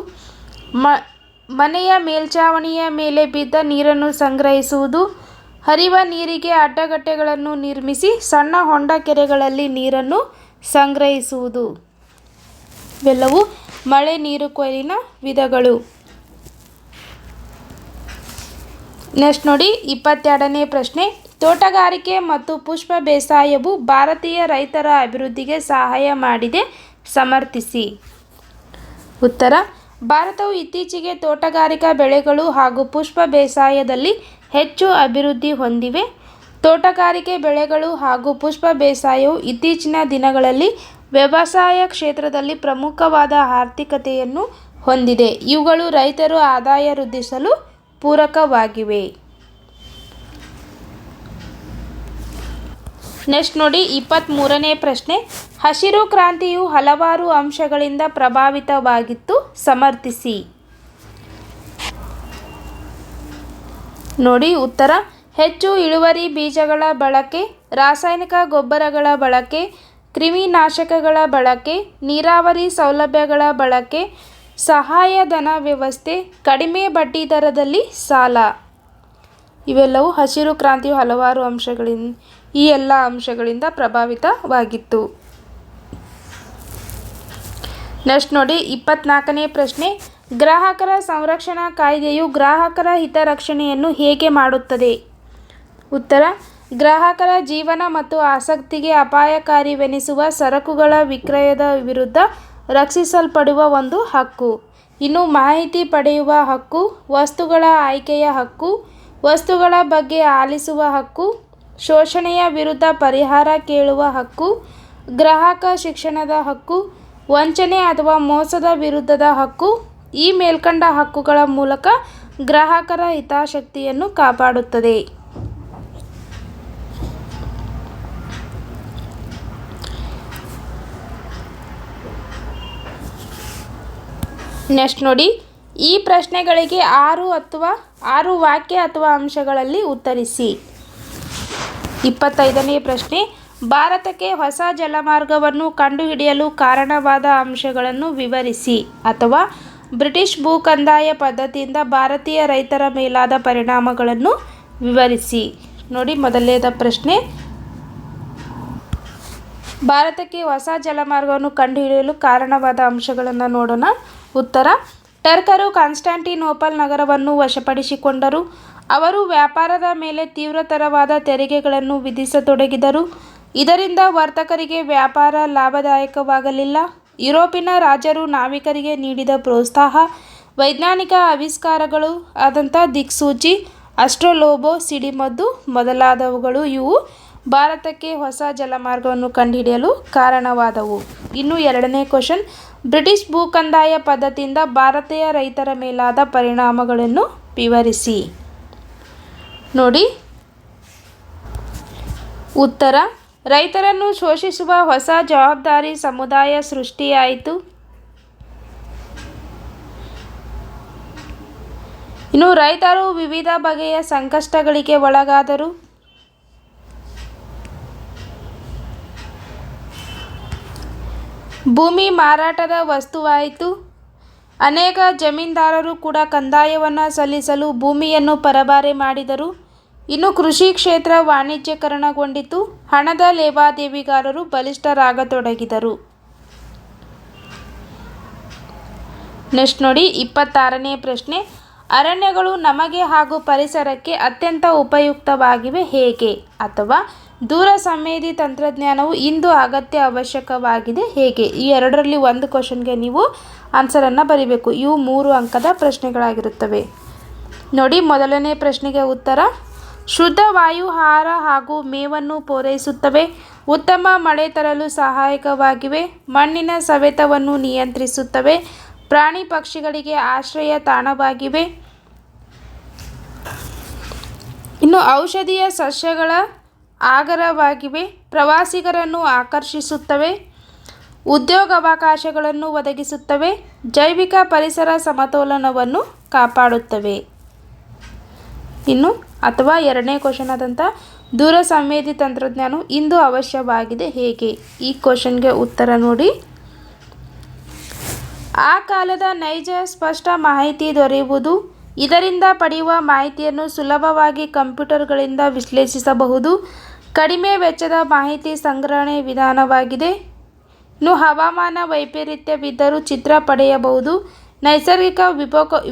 ಮನೆಯ ಮೇಲ್ಛಾವಣಿಯ ಮೇಲೆ ಬಿದ್ದ ನೀರನ್ನು ಸಂಗ್ರಹಿಸುವುದು, ಹರಿಯುವ ನೀರಿಗೆ ಅಡ್ಡಗಟ್ಟೆಗಳನ್ನು ನಿರ್ಮಿಸಿ ಸಣ್ಣ ಹೊಂಡ ಕೆರೆಗಳಲ್ಲಿ ನೀರನ್ನು ಸಂಗ್ರಹಿಸುವುದು ಇವೆಲ್ಲವೂ ಮಳೆ ನೀರು ಕೊಯ್ಲಿನ ವಿಧಗಳು. ನೆಕ್ಸ್ಟ್ ನೋಡಿ 22ನೇ ಪ್ರಶ್ನೆ, ತೋಟಗಾರಿಕೆ ಮತ್ತು ಪುಷ್ಪ ಬೇಸಾಯವು ಭಾರತೀಯ ರೈತರ ಅಭಿವೃದ್ಧಿಗೆ ಸಹಾಯ ಮಾಡಿದೆ, ಸಮರ್ಥಿಸಿ. ಉತ್ತರ: ಭಾರತವು ಇತ್ತೀಚೆಗೆ ತೋಟಗಾರಿಕಾ ಬೆಳೆಗಳು ಹಾಗೂ ಪುಷ್ಪ ಬೇಸಾಯದಲ್ಲಿ ಹೆಚ್ಚು ಅಭಿವೃದ್ಧಿ ಹೊಂದಿವೆ. ತೋಟಗಾರಿಕೆ ಬೆಳೆಗಳು ಹಾಗೂ ಪುಷ್ಪ ಬೇಸಾಯವು ಇತ್ತೀಚಿನ ದಿನಗಳಲ್ಲಿ ವ್ಯವಸಾಯ ಕ್ಷೇತ್ರದಲ್ಲಿ ಪ್ರಮುಖವಾದ ಆರ್ಥಿಕತೆಯನ್ನು ಹೊಂದಿದೆ. ಇವುಗಳು ರೈತರು ಆದಾಯ ವೃದ್ಧಿಸಲು ಪೂರಕವಾಗಿವೆ. ನೆಕ್ಸ್ಟ್ ನೋಡಿ 23ನೇ ಪ್ರಶ್ನೆ, ಹಸಿರು ಕ್ರಾಂತಿಯು ಹಲವಾರು ಅಂಶಗಳಿಂದ ಪ್ರಭಾವಿತವಾಗಿತ್ತು, ಸಮರ್ಥಿಸಿ. ನೋಡಿ ಉತ್ತರ: ಹೆಚ್ಚು ಇಳುವರಿ ಬೀಜಗಳ ಬಳಕೆ, ರಾಸಾಯನಿಕ ಗೊಬ್ಬರಗಳ ಬಳಕೆ, ಕ್ರಿಮಿನಾಶಕಗಳ ಬಳಕೆ, ನೀರಾವರಿ ಸೌಲಭ್ಯಗಳ ಬಳಕೆ, ಸಹಾಯಧನ ವ್ಯವಸ್ಥೆ, ಕಡಿಮೆ ಬಡ್ಡಿ ದರದಲ್ಲಿ ಸಾಲ ಇವೆಲ್ಲವೂ ಹಸಿರು ಕ್ರಾಂತಿಯು ಹಲವಾರು ಈ ಎಲ್ಲ ಅಂಶಗಳಿಂದ ಪ್ರಭಾವಿತವಾಗಿತ್ತು. ನೆಕ್ಸ್ಟ್ ನೋಡಿ 24ನೇ ಪ್ರಶ್ನೆ, ಗ್ರಾಹಕರ ಸಂರಕ್ಷಣಾ ಕಾಯ್ದೆಯು ಗ್ರಾಹಕರ ಹಿತರಕ್ಷಣೆಯನ್ನು ಹೇಗೆ ಮಾಡುತ್ತದೆ? ಉತ್ತರ: ಗ್ರಾಹಕರ ಜೀವನ ಮತ್ತು ಆಸಕ್ತಿಗೆ ಅಪಾಯಕಾರಿವೆನಿಸುವ ಸರಕುಗಳ ವಿಕ್ರಯದ ವಿರುದ್ಧ ರಕ್ಷಿಸಲ್ಪಡುವ ಒಂದು ಹಕ್ಕು. ಇನ್ನು ಮಾಹಿತಿ ಪಡೆಯುವ ಹಕ್ಕು, ವಸ್ತುಗಳ ಆಯ್ಕೆಯ ಹಕ್ಕು, ವಸ್ತುಗಳ ಬಗ್ಗೆ ಆಲಿಸುವ ಹಕ್ಕು, ಶೋಷಣೆಯ ವಿರುದ್ಧ ಪರಿಹಾರ ಕೇಳುವ ಹಕ್ಕು, ಗ್ರಾಹಕ ಶಿಕ್ಷಣದ ಹಕ್ಕು, ವಂಚನೆ ಅಥವಾ ಮೋಸದ ವಿರುದ್ಧದ ಹಕ್ಕು. ಈ ಮೇಲ್ಕಂಡ ಹಕ್ಕುಗಳ ಮೂಲಕ ಗ್ರಾಹಕರ ಹಿತಾಸಕ್ತಿಯನ್ನು ಕಾಪಾಡುತ್ತದೆ. ನೆಕ್ಸ್ಟ್ ನೋಡಿ, ಈ ಪ್ರಶ್ನೆಗಳಿಗೆ 6 ವಾಕ್ಯ ಅಥವಾ ಅಂಶಗಳಲ್ಲಿ ಉತ್ತರಿಸಿ. 25ನೇ ಪ್ರಶ್ನೆ, ಭಾರತಕ್ಕೆ ಹೊಸ ಜಲಮಾರ್ಗವನ್ನು ಕಂಡುಹಿಡಿಯಲು ಕಾರಣವಾದ ಅಂಶಗಳನ್ನು ವಿವರಿಸಿ ಅಥವಾ ಬ್ರಿಟಿಷ್ ಭೂ ಕಂದಾಯ ಪದ್ಧತಿಯಿಂದ ಭಾರತೀಯ ರೈತರ ಮೇಲಾದ ಪರಿಣಾಮಗಳನ್ನು ವಿವರಿಸಿ. ನೋಡಿ ಮೊದಲನೇದ ಪ್ರಶ್ನೆ, ಭಾರತಕ್ಕೆ ಹೊಸ ಜಲಮಾರ್ಗವನ್ನು ಕಂಡುಹಿಡಿಯಲು ಕಾರಣವಾದ ಅಂಶಗಳನ್ನು ನೋಡೋಣ. ಉತ್ತರ: ಟರ್ಕರು ಕಾನ್ಸ್ಟಾಂಟಿನೋಪಲ್ ನಗರವನ್ನು ವಶಪಡಿಸಿಕೊಂಡರು. ಅವರು ವ್ಯಾಪಾರದ ಮೇಲೆ ತೀವ್ರತರವಾದ ತೆರಿಗೆಗಳನ್ನು ವಿಧಿಸತೊಡಗಿದರು. ಇದರಿಂದ ವರ್ತಕರಿಗೆ ವ್ಯಾಪಾರ ಲಾಭದಾಯಕವಾಗಲಿಲ್ಲ. ಯುರೋಪಿನ ರಾಜರು ನಾವಿಕರಿಗೆ ನೀಡಿದ ಪ್ರೋತ್ಸಾಹ, ವೈಜ್ಞಾನಿಕ ಆವಿಷ್ಕಾರಗಳು ಆದಂಥ ದಿಕ್ಸೂಚಿ, ಅಸ್ಟ್ರೋಲೋಬೋ, ಸಿಡಿಮದ್ದು ಮೊದಲಾದವುಗಳು ಇವು ಭಾರತಕ್ಕೆ ಹೊಸ ಜಲಮಾರ್ಗವನ್ನು ಕಂಡುಹಿಡಿಯಲು ಕಾರಣವಾದವು. ಇನ್ನು 2ನೇ ಕ್ವಶನ್, ಬ್ರಿಟಿಷ್ ಭೂ ಕಂದಾಯ ಪದ್ಧತಿಯಿಂದ ಭಾರತೀಯ ರೈತರ ಮೇಲಾದ ಪರಿಣಾಮಗಳನ್ನು ವಿವರಿಸಿ. ನೋಡಿ ಉತ್ತರ: ರೈತರನ್ನು ಶೋಷಿಸುವ ಹೊಸ ಜವಾಬ್ದಾರಿ ಸಮುದಾಯ ಸೃಷ್ಟಿಯಾಯಿತು. ಇನ್ನು ರೈತರು ವಿವಿಧ ಬಗೆಯ ಸಂಕಷ್ಟಗಳಿಗೆ ಒಳಗಾದರು. ಭೂಮಿ ಮಾರಾಟದ ವಸ್ತುವಾಯಿತು. ಅನೇಕ ಜಮೀನ್ದಾರರು ಕೂಡ ಕಂದಾಯವನ್ನು ಸಲ್ಲಿಸಲು ಭೂಮಿಯನ್ನು ಪರಭಾರೆ ಮಾಡಿದರು. ಇನ್ನು ಕೃಷಿ ಕ್ಷೇತ್ರ ವಾಣಿಜ್ಯೀಕರಣಗೊಂಡಿತು. ಹಣದ ಲೇವಾದೇವಿಗಾರರು ಬಲಿಷ್ಠರಾಗತೊಡಗಿದರು. ನೆಕ್ಸ್ಟ್ ನೋಡಿ 26ನೇ ಪ್ರಶ್ನೆ, ಅರಣ್ಯಗಳು ನಮಗೆ ಹಾಗೂ ಪರಿಸರಕ್ಕೆ ಅತ್ಯಂತ ಉಪಯುಕ್ತವಾಗಿವೆ ಹೇಗೆ? ಅಥವಾ ದೂರ ಸಂವೇದಿ ತಂತ್ರಜ್ಞಾನವು ಇಂದು ಅಗತ್ಯ ಅವಶ್ಯಕವಾಗಿದೆ ಹೇಗೆ? ಈ ಎರಡರಲ್ಲಿ ಒಂದು ಕ್ವಶನ್ಗೆ ನೀವು ಆನ್ಸರನ್ನು ಬರೀಬೇಕು. ಇವು 3 ಅಂಕದ ಪ್ರಶ್ನೆಗಳಾಗಿರುತ್ತವೆ. ನೋಡಿ, ಮೊದಲನೇ ಪ್ರಶ್ನೆಗೆ ಉತ್ತರ: ಶುದ್ಧ ವಾಯು, ಆಹಾರ ಹಾಗೂ ಮೇವನ್ನು ಪೂರೈಸುತ್ತವೆ, ಉತ್ತಮ ಮಳೆ ತರಲು ಸಹಾಯಕವಾಗಿವೆ, ಮಣ್ಣಿನ ಸವೆತವನ್ನು ನಿಯಂತ್ರಿಸುತ್ತವೆ, ಪ್ರಾಣಿ ಪಕ್ಷಿಗಳಿಗೆ ಆಶ್ರಯ ತಾಣವಾಗಿವೆ, ಇನ್ನು ಔಷಧೀಯ ಸಸ್ಯಗಳ ಆಗರವಾಗಿವೆ, ಪ್ರವಾಸಿಗರನ್ನು ಆಕರ್ಷಿಸುತ್ತವೆ, ಉದ್ಯೋಗಾವಕಾಶಗಳನ್ನು ಒದಗಿಸುತ್ತವೆ, ಜೈವಿಕ ಪರಿಸರ ಸಮತೋಲನವನ್ನು ಕಾಪಾಡುತ್ತವೆ. ಇನ್ನು ಅಥವಾ ಎರಡನೇ ಕ್ವಶನ್ ಆದಂಥ ದೂರ ಸಂವೇದಿ ತಂತ್ರಜ್ಞಾನವು ಇಂದು ಅವಶ್ಯವಾಗಿದೆ ಹೇಗೆ? ಈ ಕ್ವಶನ್ಗೆ ಉತ್ತರ ನೋಡಿ: ಆ ಕಾಲದ ನೈಜ ಸ್ಪಷ್ಟ ಮಾಹಿತಿ ದೊರೆಯುವುದು, ಇದರಿಂದ ಪಡೆಯುವ ಮಾಹಿತಿಯನ್ನು ಸುಲಭವಾಗಿ ಕಂಪ್ಯೂಟರ್ಗಳಿಂದ ವಿಶ್ಲೇಷಿಸಬಹುದು, ಕಡಿಮೆ ವೆಚ್ಚದ ಮಾಹಿತಿ ಸಂಗ್ರಹಣೆ ವಿಧಾನವಾಗಿದೆ, ಇನ್ನು ಹವಾಮಾನ ವೈಪರೀತ್ಯವಿದ್ದರೂ ಚಿತ್ರ ಪಡೆಯಬಹುದು, ನೈಸರ್ಗಿಕ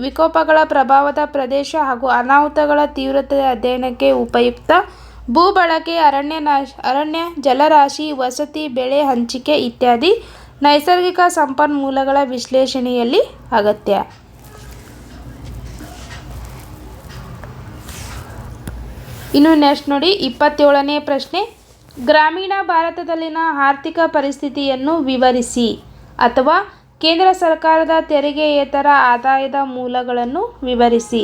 ವಿಕೋಪಗಳ ಪ್ರಭಾವದ ಪ್ರದೇಶ ಹಾಗೂ ಅನಾಹುತಗಳ ತೀವ್ರತೆ ಅಧ್ಯಯನಕ್ಕೆ ಉಪಯುಕ್ತ, ಭೂ ಬಳಕೆ, ಅರಣ್ಯ, ಜಲರಾಶಿ, ವಸತಿ, ಬೆಳೆ ಹಂಚಿಕೆ ಇತ್ಯಾದಿ ನೈಸರ್ಗಿಕ ಸಂಪನ್ಮೂಲಗಳ ವಿಶ್ಲೇಷಣೆಯಲ್ಲಿ ಅಗತ್ಯ. ಇನ್ನು ನೆಕ್ಸ್ಟ್ ನೋಡಿ 27ನೇ ಪ್ರಶ್ನೆ, ಗ್ರಾಮೀಣ ಭಾರತದಲ್ಲಿನ ಆರ್ಥಿಕ ಪರಿಸ್ಥಿತಿಯನ್ನು ವಿವರಿಸಿ ಅಥವಾ ಕೇಂದ್ರ ಸರ್ಕಾರದ ತೆರಿಗೆಯೇತರ ಆದಾಯದ ಮೂಲಗಳನ್ನು ವಿವರಿಸಿ.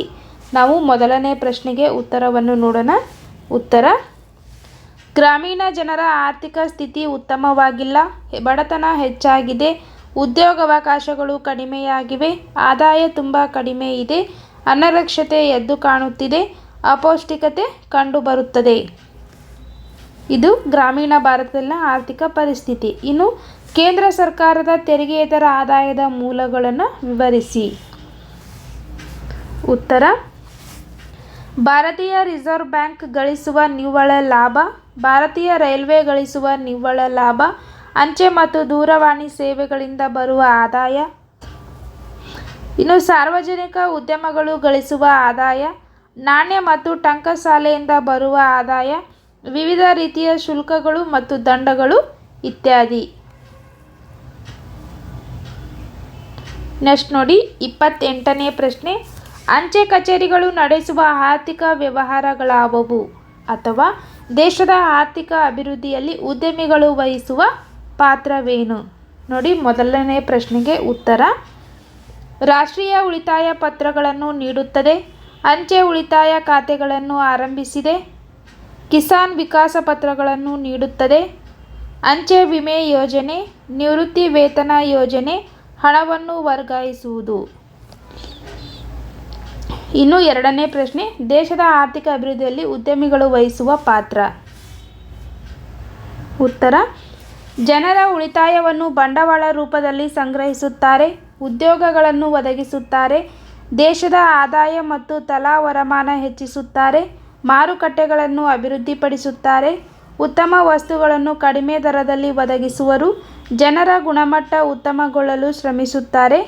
ನಾವು ಮೊದಲನೇ ಪ್ರಶ್ನೆಗೆ ಉತ್ತರವನ್ನು ನೋಡೋಣ. ಉತ್ತರ: ಗ್ರಾಮೀಣ ಜನರ ಆರ್ಥಿಕ ಸ್ಥಿತಿ ಉತ್ತಮವಾಗಿಲ್ಲ, ಬಡತನ ಹೆಚ್ಚಾಗಿದೆ, ಉದ್ಯೋಗಾವಕಾಶಗಳು ಕಡಿಮೆಯಾಗಿವೆ, ಆದಾಯ ತುಂಬ ಕಡಿಮೆ ಇದೆ, ಅನಕ್ಷರತೆ ಎದ್ದು ಕಾಣುತ್ತಿದೆ, ಅಪೌಷ್ಟಿಕತೆ ಕಂಡುಬರುತ್ತದೆ. ಇದು ಗ್ರಾಮೀಣ ಭಾರತದಲ್ಲಿನ ಆರ್ಥಿಕ ಪರಿಸ್ಥಿತಿ. ಇನ್ನು ಕೇಂದ್ರ ಸರ್ಕಾರದ ತೆರಿಗೆಯೇತರ ಆದಾಯದ ಮೂಲಗಳನ್ನು ವಿವರಿಸಿ. ಉತ್ತರ: ಭಾರತೀಯ ರಿಸರ್ವ್ ಬ್ಯಾಂಕ್ ಗಳಿಸುವ ನಿವ್ವಳ ಲಾಭ, ಭಾರತೀಯ ರೈಲ್ವೆ ಗಳಿಸುವ ನಿವ್ವಳ ಲಾಭ, ಅಂಚೆ ಮತ್ತು ದೂರವಾಣಿ ಸೇವೆಗಳಿಂದ ಬರುವ ಆದಾಯ, ಇನ್ನು ಸಾರ್ವಜನಿಕ ಉದ್ಯಮಗಳು ಗಳಿಸುವ ಆದಾಯ, ನಾಣ್ಯ ಮತ್ತು ಟಂಕಸಾಲೆಯಿಂದ ಬರುವ ಆದಾಯ, ವಿವಿಧ ರೀತಿಯ ಶುಲ್ಕಗಳು ಮತ್ತು ದಂಡಗಳು ಇತ್ಯಾದಿ. ನೆಕ್ಸ್ಟ್ ನೋಡಿ 28ನೇ ಪ್ರಶ್ನೆ, ಅಂಚೆ ಕಚೇರಿಗಳು ನಡೆಸುವ ಆರ್ಥಿಕ ವ್ಯವಹಾರಗಳಾವುವು ಅಥವಾ ದೇಶದ ಆರ್ಥಿಕ ಅಭಿವೃದ್ಧಿಯಲ್ಲಿ ಉದ್ಯಮಿಗಳು ವಹಿಸುವ ಪಾತ್ರವೇನು? ನೋಡಿ, ಮೊದಲನೇ ಪ್ರಶ್ನೆಗೆ ಉತ್ತರ: ರಾಷ್ಟ್ರೀಯ ಉಳಿತಾಯ ಪತ್ರಗಳನ್ನು ನೀಡುತ್ತದೆ, ಅಂಚೆ ಉಳಿತಾಯ ಖಾತೆಗಳನ್ನು ಆರಂಭಿಸಿದೆ, ಕಿಸಾನ್ ವಿಕಾಸ ಪತ್ರಗಳನ್ನು ನೀಡುತ್ತದೆ, ಅಂಚೆ ವಿಮೆ ಯೋಜನೆ, ನಿವೃತ್ತಿ ವೇತನ ಯೋಜನೆ, ಹಣವನ್ನು ವರ್ಗಾಯಿಸುವುದು. ಇನ್ನು ಎರಡನೇ ಪ್ರಶ್ನೆ, ದೇಶದ ಆರ್ಥಿಕ ಅಭಿವೃದ್ಧಿಯಲ್ಲಿ ಉದ್ಯಮಿಗಳು ವಹಿಸುವ ಪಾತ್ರ. ಉತ್ತರ: ಜನರ ಉಳಿತಾಯವನ್ನು ಬಂಡವಾಳ ರೂಪದಲ್ಲಿ ಸಂಗ್ರಹಿಸುತ್ತಾರೆ, ಉದ್ಯೋಗಗಳನ್ನು ಒದಗಿಸುತ್ತಾರೆ, ದೇಶದ ಆದಾಯ ಮತ್ತು ತಲಾ ವರಮಾನ ಹೆಚ್ಚಿಸುತ್ತಾರೆ, ಮಾರುಕಟ್ಟೆಗಳನ್ನು ಅಭಿವೃದ್ಧಿಪಡಿಸುತ್ತಾರೆ, ಉತ್ತಮ ವಸ್ತುಗಳನ್ನು ಕಡಿಮೆ ದರದಲ್ಲಿ ಒದಗಿಸುವರು, ಜನರ ಗುಣಮಟ್ಟ ಉತ್ತಮಗೊಳ್ಳಲು ಶ್ರಮಿಸುತ್ತಾರೆ,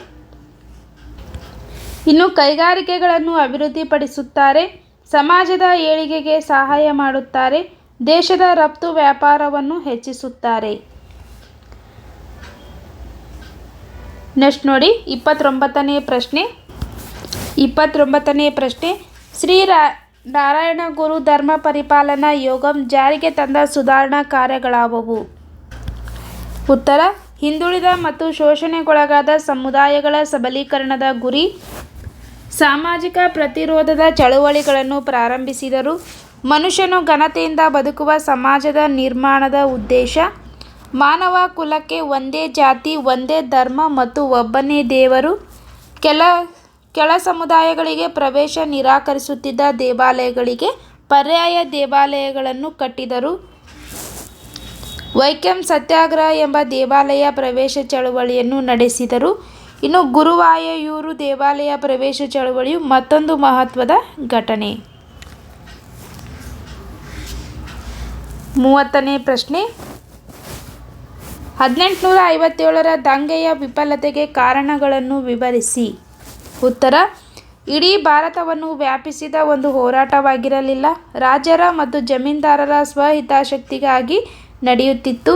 ಇನ್ನು ಕೈಗಾರಿಕೆಗಳನ್ನು ಅಭಿವೃದ್ಧಿಪಡಿಸುತ್ತಾರೆ, ಸಮಾಜದ ಏಳಿಗೆಗೆ ಸಹಾಯ ಮಾಡುತ್ತಾರೆ, ದೇಶದ ರಫ್ತು ವ್ಯಾಪಾರವನ್ನು ಹೆಚ್ಚಿಸುತ್ತಾರೆ. ನೆಕ್ಸ್ಟ್ ನೋಡಿ 29ನೇ ಪ್ರಶ್ನೆ, ಶ್ರೀ ನಾರಾಯಣ ಗುರು ಧರ್ಮ ಪರಿಪಾಲನಾ ಯೋಗಂ ಜಾರಿಗೆ ತಂದ ಸುಧಾರಣಾ ಕಾರ್ಯಗಳಾವುವು? ಉತ್ತರ: ಹಿಂದುಳಿದ ಮತ್ತು ಶೋಷಣೆಗೊಳಗಾದ ಸಮುದಾಯಗಳ ಸಬಲೀಕರಣದ ಗುರಿ, ಸಾಮಾಜಿಕ ಪ್ರತಿರೋಧದ ಚಳುವಳಿಗಳನ್ನು ಪ್ರಾರಂಭಿಸಿದರು, ಮನುಷ್ಯನು ಘನತೆಯಿಂದ ಬದುಕುವ ಸಮಾಜದ ನಿರ್ಮಾಣದ ಉದ್ದೇಶ, ಮಾನವ ಕುಲಕ್ಕೆ ಒಂದೇ ಜಾತಿ, ಒಂದೇ ಧರ್ಮ ಮತ್ತು ಒಬ್ಬನೇ ದೇವರು, ಕೆಳ ಸಮುದಾಯಗಳಿಗೆ ಪ್ರವೇಶ ನಿರಾಕರಿಸುತ್ತಿದ್ದ ದೇವಾಲಯಗಳಿಗೆ ಪರ್ಯಾಯ ದೇವಾಲಯಗಳನ್ನು ಕಟ್ಟಿದರು, ವೈಕಂ ಸತ್ಯಾಗ್ರಹ ಎಂಬ ದೇವಾಲಯ ಪ್ರವೇಶ ಚಳವಳಿಯನ್ನು ನಡೆಸಿದರು. ಇನ್ನು ಗುರುವಾಯೂರು ದೇವಾಲಯ ಪ್ರವೇಶ ಚಳವಳಿಯು ಮತ್ತೊಂದು ಮಹತ್ವದ ಘಟನೆ. 30ನೇ ಪ್ರಶ್ನೆ, 1857ರ ದಂಗೆಯ ವಿಫಲತೆಗೆ ಕಾರಣಗಳನ್ನು ವಿವರಿಸಿ. ಉತ್ತರ: ಇಡೀ ಭಾರತವನ್ನು ವ್ಯಾಪಿಸಿದ ಒಂದು ಹೋರಾಟವಾಗಿರಲಿಲ್ಲ. ರಾಜರ ಮತ್ತು ಜಮೀನ್ದಾರರ ಸ್ವಹಿತಾಸಕ್ತಿಗಾಗಿ ನಡೆಯುತ್ತಿತ್ತು.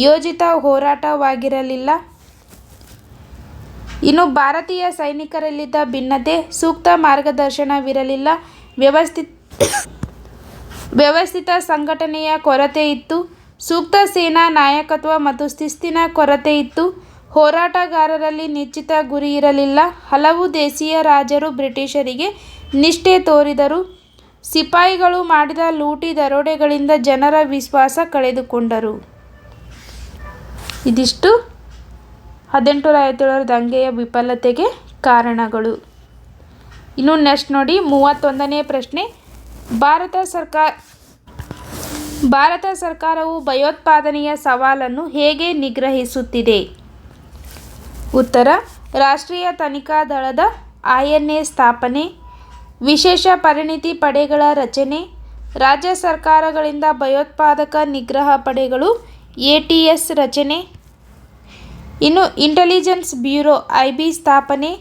ಯೋಜಿತ ಹೋರಾಟವಾಗಿರಲಿಲ್ಲ. ಇನ್ನು ಭಾರತೀಯ ಸೈನಿಕರಲ್ಲಿದ್ದ ಭಿನ್ನತೆ, ಸೂಕ್ತ ಮಾರ್ಗದರ್ಶನವಿರಲಿಲ್ಲ. ವ್ಯವಸ್ಥಿತ ಸಂಘಟನೆಯ ಕೊರತೆ ಇತ್ತು. ಸೂಕ್ತ ಸೇನಾ ನಾಯಕತ್ವ ಮತ್ತು ಶಿಸ್ತಿನ ಕೊರತೆ ಇತ್ತು. ಹೋರಾಟಗಾರರಲ್ಲಿ ನಿಶ್ಚಿತ ಗುರಿ ಇರಲಿಲ್ಲ. ಹಲವು ದೇಶೀಯ ರಾಜರು ಬ್ರಿಟಿಷರಿಗೆ ನಿಷ್ಠೆ ತೋರಿದರು. ಸಿಪಾಯಿಗಳು ಮಾಡಿದ ಲೂಟಿ ದರೋಡೆಗಳಿಂದ ಜನರ ವಿಶ್ವಾಸ ಕಳೆದುಕೊಂಡರು. ಇದಿಷ್ಟು 1857ರ ದಂಗೆಯ ವಿಫಲತೆಗೆ ಕಾರಣಗಳು. ಇನ್ನು ನೆಕ್ಸ್ಟ್ ನೋಡಿ 31ನೇ ಪ್ರಶ್ನೆ. ಭಾರತ ಸರ್ಕಾರವು ಭಯೋತ್ಪಾದನೆಯ ಸವಾಲನ್ನು ಹೇಗೆ ನಿಗ್ರಹಿಸುತ್ತಿದೆ? ಉತ್ತರ: ರಾಷ್ಟ್ರೀಯ ತನಿಖಾ ದಳದ INA ಸ್ಥಾಪನೆ, ವಿಶೇಷ ಪರಿಣಿತಿ ಪಡೆಗಳ ರಚನೆ, ರಾಜ್ಯ ಸರ್ಕಾರಗಳಿಂದ ಭಯೋತ್ಪಾದಕ ನಿಗ್ರಹ ಪಡೆಗಳು ATS ರಚನೆ. ಇನ್ನು ಇಂಟೆಲಿಜೆನ್ಸ್ ಬ್ಯೂರೋ IB ಸ್ಥಾಪನೆ,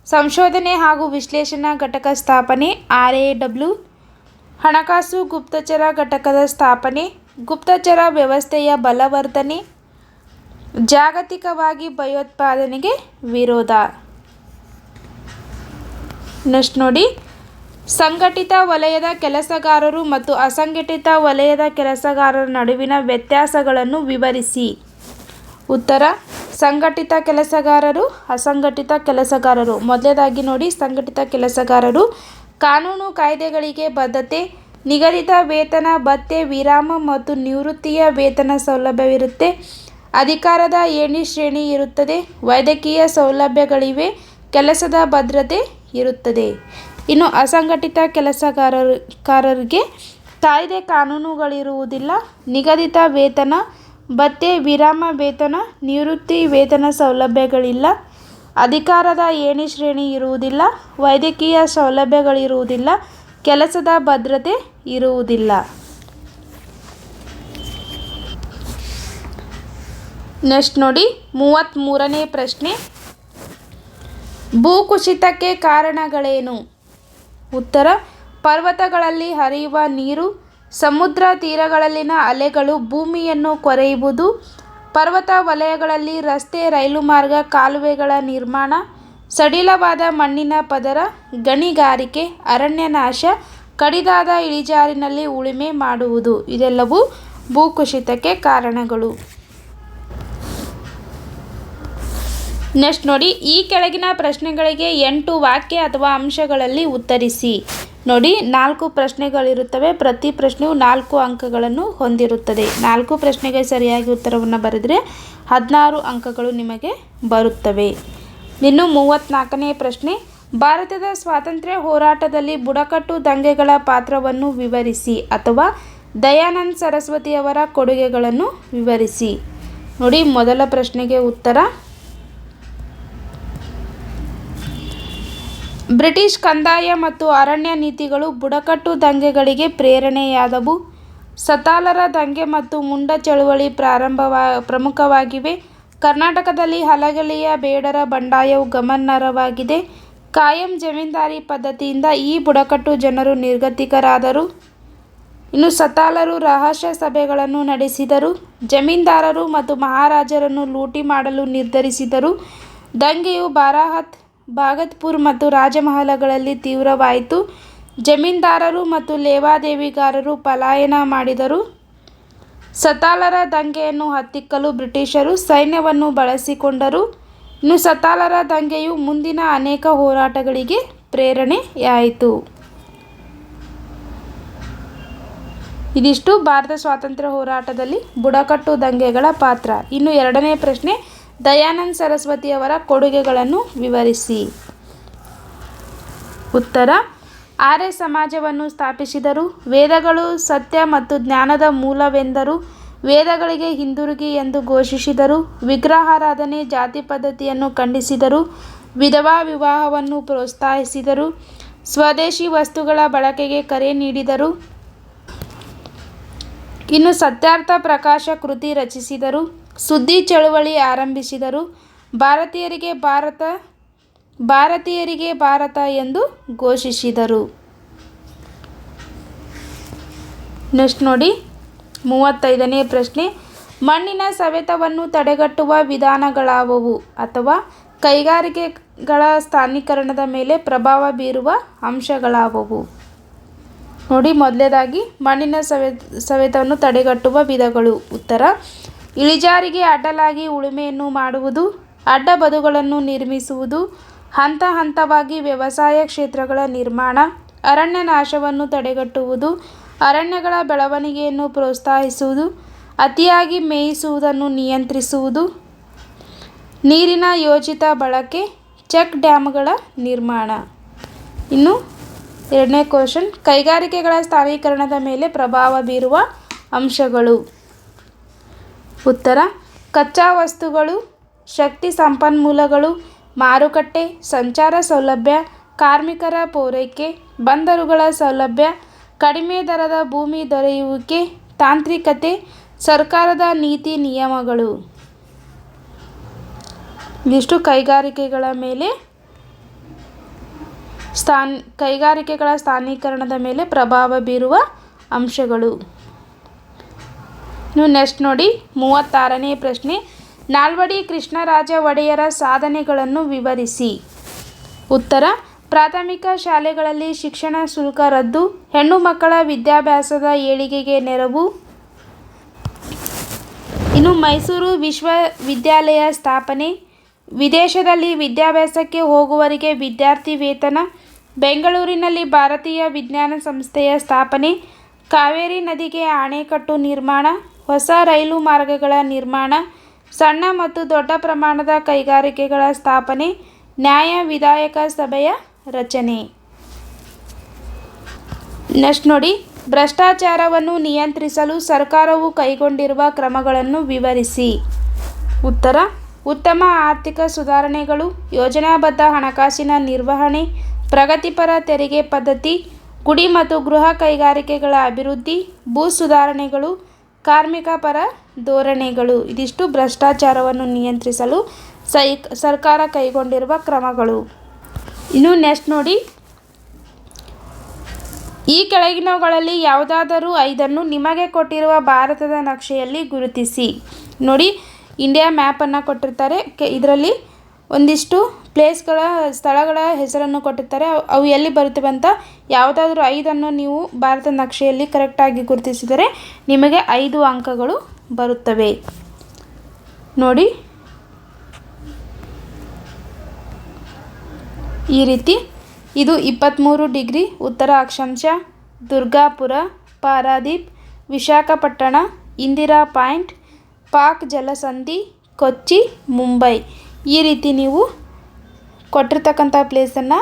ಸಂಶೋಧನೆ ಹಾಗೂ ವಿಶ್ಲೇಷಣಾ ಘಟಕ ಸ್ಥಾಪನೆ RAW, ಹಣಕಾಸು ಗುಪ್ತಚರ ಘಟಕದ ಸ್ಥಾಪನೆ, ಗುಪ್ತಚರ ವ್ಯವಸ್ಥೆಯ ಬಲವರ್ಧನೆ, ಜಾಗತಿಕವಾಗಿ ಭಯೋತ್ಪಾದನೆಗೆ ವಿರೋಧ. ನೆಕ್ಸ್ಟ್ ನೋಡಿ, ಸಂಘಟಿತ ವಲಯದ ಕೆಲಸಗಾರರು ಮತ್ತು ಅಸಂಘಟಿತ ವಲಯದ ಕೆಲಸಗಾರರ ನಡುವಿನ ವ್ಯತ್ಯಾಸಗಳನ್ನು ವಿವರಿಸಿ. ಉತ್ತರ: ಸಂಘಟಿತ ಕೆಲಸಗಾರರು, ಅಸಂಘಟಿತ ಕೆಲಸಗಾರರು. ಮೊದಲನೇದಾಗಿ ನೋಡಿ, ಸಂಘಟಿತ ಕೆಲಸಗಾರರು ಕಾನೂನು ಕಾಯ್ದೆಗಳಿಗೆ ಬದ್ಧತೆ, ನಿಗದಿತ ವೇತನ, ಭತ್ಯೆ, ವಿರಾಮ ಮತ್ತು ನಿವೃತ್ತಿಯ ವೇತನ ಸೌಲಭ್ಯವಿರುತ್ತೆ. ಅಧಿಕಾರದ ಏಣಿ ಶ್ರೇಣಿ ಇರುತ್ತದೆ. ವೈದ್ಯಕೀಯ ಸೌಲಭ್ಯಗಳಿವೆ. ಕೆಲಸದ ಭದ್ರತೆ ಇರುತ್ತದೆ. ಇನ್ನು ಅಸಂಘಟಿತ ಕೆಲಸಗಾರರಿಗೆ ಕಾಯ್ದೆ ಕಾನೂನುಗಳಿರುವುದಿಲ್ಲ. ನಿಗದಿತ ವೇತನ, ಭತ್ಯೆ, ವಿರಾಮ ವೇತನ, ನಿವೃತ್ತಿ ವೇತನ ಸೌಲಭ್ಯಗಳಿಲ್ಲ. ಅಧಿಕಾರದ ಏಣಿ ಶ್ರೇಣಿ ಇರುವುದಿಲ್ಲ. ವೈದ್ಯಕೀಯ ಸೌಲಭ್ಯಗಳಿರುವುದಿಲ್ಲ. ಕೆಲಸದ ಭದ್ರತೆ ಇರುವುದಿಲ್ಲ. ನೆಕ್ಸ್ಟ್ ನೋಡಿ 33ನೇ ಪ್ರಶ್ನೆ. ಭೂಕುಸಿತಕ್ಕೆ ಕಾರಣಗಳೇನು? ಉತ್ತರ: ಪರ್ವತಗಳಲ್ಲಿ ಹರಿಯುವ ನೀರು, ಸಮುದ್ರ ತೀರಗಳಲ್ಲಿನ ಅಲೆಗಳು ಭೂಮಿಯನ್ನು ಕೊರೆಯುವುದು, ಪರ್ವತ ವಲಯಗಳಲ್ಲಿ ರಸ್ತೆ, ರೈಲು ಮಾರ್ಗ, ಕಾಲುವೆಗಳ ನಿರ್ಮಾಣ, ಸಡಿಲವಾದ ಮಣ್ಣಿನ ಪದರ, ಗಣಿಗಾರಿಕೆ, ಅರಣ್ಯನಾಶ, ಕಡಿದಾದ ಇಳಿಜಾರಿನಲ್ಲಿ ಉಳುಮೆ ಮಾಡುವುದು ಇದೆಲ್ಲವೂ ಭೂಕುಸಿತಕ್ಕೆ ಕಾರಣಗಳು. ನೆಕ್ಸ್ಟ್ ನೋಡಿ, ಈ ಕೆಳಗಿನ ಪ್ರಶ್ನೆಗಳಿಗೆ 8 ವಾಕ್ಯ ಅಥವಾ ಅಂಶಗಳಲ್ಲಿ ಉತ್ತರಿಸಿ. ನೋಡಿ, 4 ಪ್ರಶ್ನೆಗಳಿರುತ್ತವೆ. ಪ್ರತಿ ಪ್ರಶ್ನೆಯು 4 ಅಂಕಗಳನ್ನು ಹೊಂದಿರುತ್ತದೆ. 4 ಪ್ರಶ್ನೆಗೆ ಸರಿಯಾಗಿ ಉತ್ತರವನ್ನು ಬರೆದರೆ 16 ಅಂಕಗಳು ನಿಮಗೆ ಬರುತ್ತವೆ. ಇನ್ನು 34ನೇ ಪ್ರಶ್ನೆ. ಭಾರತದ ಸ್ವಾತಂತ್ರ್ಯ ಹೋರಾಟದಲ್ಲಿ ಬುಡಕಟ್ಟು ದಂಗೆಗಳ ಪಾತ್ರವನ್ನು ವಿವರಿಸಿ ಅಥವಾ ದಯಾನಂದ ಸರಸ್ವತಿಯವರ ಕೊಡುಗೆಗಳನ್ನು ವಿವರಿಸಿ. ನೋಡಿ, ಮೊದಲ ಪ್ರಶ್ನೆಗೆ ಉತ್ತರ: ಬ್ರಿಟಿಷ್ ಕಂದಾಯ ಮತ್ತು ಅರಣ್ಯ ನೀತಿಗಳು ಬುಡಕಟ್ಟು ದಂಗೆಗಳಿಗೆ ಪ್ರೇರಣೆಯಾದವು. ಸತಾಲರ ದಂಗೆ ಮತ್ತು ಮುಂಡ ಚಳುವಳಿ ಪ್ರಮುಖವಾಗಿವೆ. ಕರ್ನಾಟಕದಲ್ಲಿ ಹಲಗಲಿಯ ಬೇಡರ ಬಂಡಾಯವು ಗಮನಾರ್ಹವಾಗಿದೆ. ಕಾಯಂ ಜಮೀನ್ದಾರಿ ಪದ್ಧತಿಯಿಂದ ಈ ಬುಡಕಟ್ಟು ಜನರು ನಿರ್ಗತಿಕರಾದರು. ಇನ್ನು ಸತಾಲರು ರಹಸ್ಯ ಸಭೆಗಳನ್ನು ನಡೆಸಿದರು. ಜಮೀನ್ದಾರರು ಮತ್ತು ಮಹಾರಾಜರನ್ನು ಲೂಟಿ ಮಾಡಲು ನಿರ್ಧರಿಸಿದರು. ದಂಗೆಯು ಭಾಗತ್ಪುರ್ ಮತ್ತು ರಾಜಮಹಲಗಳಲ್ಲಿ ತೀವ್ರವಾಯಿತು. ಜಮೀನ್ದಾರರು ಮತ್ತು ಲೇವಾದೇವಿಗಾರರು ಪಲಾಯನ ಮಾಡಿದರು. ಸತಾಲರ ದಂಗೆಯನ್ನು ಹತ್ತಿಕ್ಕಲು ಬ್ರಿಟಿಷರು ಸೈನ್ಯವನ್ನು ಬಳಸಿಕೊಂಡರು. ಇನ್ನು ಸತಾಲರ ದಂಗೆಯು ಮುಂದಿನ ಅನೇಕ ಹೋರಾಟಗಳಿಗೆ ಪ್ರೇರಣೆಯಾಯಿತು. ಇದಿಷ್ಟು ಭಾರತ ಸ್ವಾತಂತ್ರ್ಯ ಹೋರಾಟದಲ್ಲಿ ಬುಡಕಟ್ಟು ದಂಗೆಗಳ ಪಾತ್ರ. ಇನ್ನು 2ನೇ ಪ್ರಶ್ನೆ. ದಯಾನಂದ ಸರಸ್ವತಿಯವರ ಕೊಡುಗೆಗಳನ್ನು ವಿವರಿಸಿ. ಉತ್ತರ: ಆರ್ಯ ಸಮಾಜವನ್ನು ಸ್ಥಾಪಿಸಿದರು. ವೇದಗಳು ಸತ್ಯ ಮತ್ತು ಜ್ಞಾನದ ಮೂಲವೆಂದರು. ವೇದಗಳಿಗೆ ಹಿಂದಿರುಗಿ ಎಂದು ಘೋಷಿಸಿದರು. ವಿಗ್ರಹಾರಾಧನೆ, ಜಾತಿ ಪದ್ಧತಿಯನ್ನು ಖಂಡಿಸಿದರು. ವಿಧವಾ ವಿವಾಹವನ್ನು ಪ್ರೋತ್ಸಾಹಿಸಿದರು. ಸ್ವದೇಶಿ ವಸ್ತುಗಳ ಬಳಕೆಗೆ ಕರೆ ನೀಡಿದರು. ಇನ್ನು ಸತ್ಯಾರ್ಥ ಪ್ರಕಾಶ ಕೃತಿ ರಚಿಸಿದರು. ಸುದ್ದಿ ಚಳುವಳಿ ಆರಂಭಿಸಿದರು. ಭಾರತೀಯರಿಗೆ ಭಾರತ ಎಂದು ಘೋಷಿಸಿದರು. ನೆಕ್ಸ್ಟ್ ನೋಡಿ 35ನೇ ಪ್ರಶ್ನೆ. ಮಣ್ಣಿನ ಸವೆತವನ್ನು ತಡೆಗಟ್ಟುವ ವಿಧಾನಗಳಾವುವು ಅಥವಾ ಕೈಗಾರಿಕೆಗಳ ಸ್ಥಾನೀಕರಣದ ಮೇಲೆ ಪ್ರಭಾವ ಬೀರುವ ಅಂಶಗಳಾವುವು? ನೋಡಿ, ಮೊದಲನೇದಾಗಿ ಮಣ್ಣಿನ ಸವೆತವನ್ನು ತಡೆಗಟ್ಟುವ ವಿಧಗಳು. ಉತ್ತರ: ಇಳಿಜಾರಿಗೆ ಅಡ್ಡಲಾಗಿ ಉಳುಮೆಯನ್ನು ಮಾಡುವುದು, ಅಡ್ಡ ಬದುಗಳನ್ನು ನಿರ್ಮಿಸುವುದು, ಹಂತ ಹಂತವಾಗಿ ವ್ಯವಸಾಯ ಕ್ಷೇತ್ರಗಳ ನಿರ್ಮಾಣ, ಅರಣ್ಯ ನಾಶವನ್ನು ತಡೆಗಟ್ಟುವುದು, ಅರಣ್ಯಗಳ ಬೆಳವಣಿಗೆಯನ್ನು ಪ್ರೋತ್ಸಾಹಿಸುವುದು, ಅತಿಯಾಗಿ ಮೇಯಿಸುವುದನ್ನು ನಿಯಂತ್ರಿಸುವುದು, ನೀರಿನ ಯೋಜಿತ ಬಳಕೆ, ಚೆಕ್ ಡ್ಯಾಮ್ಗಳ ನಿರ್ಮಾಣ. ಇನ್ನು 2ನೇ ಕ್ವಶನ್, ಕೈಗಾರಿಕೆಗಳ ಸ್ಥಾನೀಕರಣದ ಮೇಲೆ ಪ್ರಭಾವ ಬೀರುವ ಅಂಶಗಳು. ಉತ್ತರ: ಕಚ್ಚಾ ವಸ್ತುಗಳು, ಶಕ್ತಿ ಸಂಪನ್ಮೂಲಗಳು, ಮಾರುಕಟ್ಟೆ, ಸಂಚಾರ ಸೌಲಭ್ಯ, ಕಾರ್ಮಿಕರ ಪೂರೈಕೆ, ಬಂದರುಗಳ ಸೌಲಭ್ಯ, ಕಡಿಮೆ ದರದ ಭೂಮಿ ದೊರೆಯುವಿಕೆ, ತಾಂತ್ರಿಕತೆ, ಸರ್ಕಾರದ ನೀತಿ ನಿಯಮಗಳು. ಇಷ್ಟು ಕೈಗಾರಿಕೆಗಳ ಸ್ಥಾನೀಕರಣದ ಮೇಲೆ ಪ್ರಭಾವ ಬೀರುವ ಅಂಶಗಳು. ನೀವು ನೆಕ್ಸ್ಟ್ ನೋಡಿ 36ನೇ ಪ್ರಶ್ನೆ. ನಾಲ್ವಡಿ ಕೃಷ್ಣರಾಜ ಒಡೆಯರ ಸಾಧನೆಗಳನ್ನು ವಿವರಿಸಿ. ಉತ್ತರ: ಪ್ರಾಥಮಿಕ ಶಾಲೆಗಳಲ್ಲಿ ಶಿಕ್ಷಣ ಶುಲ್ಕ ರದ್ದು, ಹೆಣ್ಣು ಮಕ್ಕಳ ವಿದ್ಯಾಭ್ಯಾಸದ ಏಳಿಗೆಗೆ ನೆರವು. ಇನ್ನು ಮೈಸೂರು ವಿಶ್ವವಿದ್ಯಾಲಯ ಸ್ಥಾಪನೆ, ವಿದೇಶದಲ್ಲಿ ವಿದ್ಯಾಭ್ಯಾಸಕ್ಕೆ ಹೋಗುವವರಿಗೆ ವಿದ್ಯಾರ್ಥಿ ವೇತನ, ಬೆಂಗಳೂರಿನಲ್ಲಿ ಭಾರತೀಯ ವಿಜ್ಞಾನ ಸಂಸ್ಥೆಯ ಸ್ಥಾಪನೆ, ಕಾವೇರಿ ನದಿಗೆ ಅಣೆಕಟ್ಟು ನಿರ್ಮಾಣ, ಹೊಸ ರೈಲು ಮಾರ್ಗಗಳ ನಿರ್ಮಾಣ, ಸಣ್ಣ ಮತ್ತು ದೊಡ್ಡ ಪ್ರಮಾಣದ ಕೈಗಾರಿಕೆಗಳ ಸ್ಥಾಪನೆ, ನ್ಯಾಯ ವಿಧಾಯಕ ಸಭೆಯ ರಚನೆ. ನೆಕ್ಸ್ಟ್ ನೋಡಿ, ಭ್ರಷ್ಟಾಚಾರವನ್ನು ನಿಯಂತ್ರಿಸಲು ಸರ್ಕಾರವು ಕೈಗೊಂಡಿರುವ ಕ್ರಮಗಳನ್ನು ವಿವರಿಸಿ. ಉತ್ತರ: ಉತ್ತಮ ಆರ್ಥಿಕ ಸುಧಾರಣೆಗಳು, ಯೋಜನಾಬದ್ಧ ಹಣಕಾಸಿನ ನಿರ್ವಹಣೆ, ಪ್ರಗತಿಪರ ತೆರಿಗೆ ಪದ್ಧತಿ, ಗುಡಿ ಮತ್ತು ಗೃಹ ಕೈಗಾರಿಕೆಗಳ ಅಭಿವೃದ್ಧಿ, ಭೂ ಸುಧಾರಣೆಗಳು, ಕಾರ್ಮಿಕ ಪರ ಧೋರಣೆಗಳು. ಇದಿಷ್ಟು ಭ್ರಷ್ಟಾಚಾರವನ್ನು ನಿಯಂತ್ರಿಸಲು ಸರ್ಕಾರ ಕೈಗೊಂಡಿರುವ ಕ್ರಮಗಳು. ಇನ್ನು ನೆಕ್ಸ್ಟ್ ನೋಡಿ, ಈ ಕೆಳಗಿನವುಗಳಲ್ಲಿ ಯಾವುದಾದರೂ 5 ನಿಮಗೆ ಕೊಟ್ಟಿರುವ ಭಾರತದ ನಕ್ಷೆಯಲ್ಲಿ ಗುರುತಿಸಿ. ನೋಡಿ, ಇಂಡಿಯಾ ಮ್ಯಾಪನ್ನು ಕೊಟ್ಟಿರ್ತಾರೆ. ಇದರಲ್ಲಿ ಒಂದಿಷ್ಟು ಸ್ಥಳಗಳ ಹೆಸರನ್ನು ಕೊಟ್ಟಿರ್ತಾರೆ. ಅವು ಎಲ್ಲಿ ಬರುತ್ತವೆ ಅಂತ ಯಾವುದಾದ್ರೂ 5 ನೀವು ಭಾರತ ನಕ್ಷೆಯಲ್ಲಿ ಕರೆಕ್ಟಾಗಿ ಗುರುತಿಸಿದರೆ ನಿಮಗೆ 5 ಅಂಕಗಳು ಬರುತ್ತವೆ. ನೋಡಿ, ಈ ರೀತಿ ಇದು 23 ಡಿಗ್ರಿ ಉತ್ತರ ಅಕ್ಷಾಂಶ, ದುರ್ಗಾಪುರ, ಪಾರಾದೀಪ್, ವಿಶಾಖಪಟ್ಟಣ, ಇಂದಿರಾ ಪಾಯಿಂಟ್, ಪಾಕ್ ಜಲಸಂಧಿ, ಕೊಚ್ಚಿ, ಮುಂಬೈ. ಈ ರೀತಿ ನೀವು ಕೊಟ್ಟಿರ್ತಕ್ಕಂಥ ಪ್ಲೇಸನ್ನು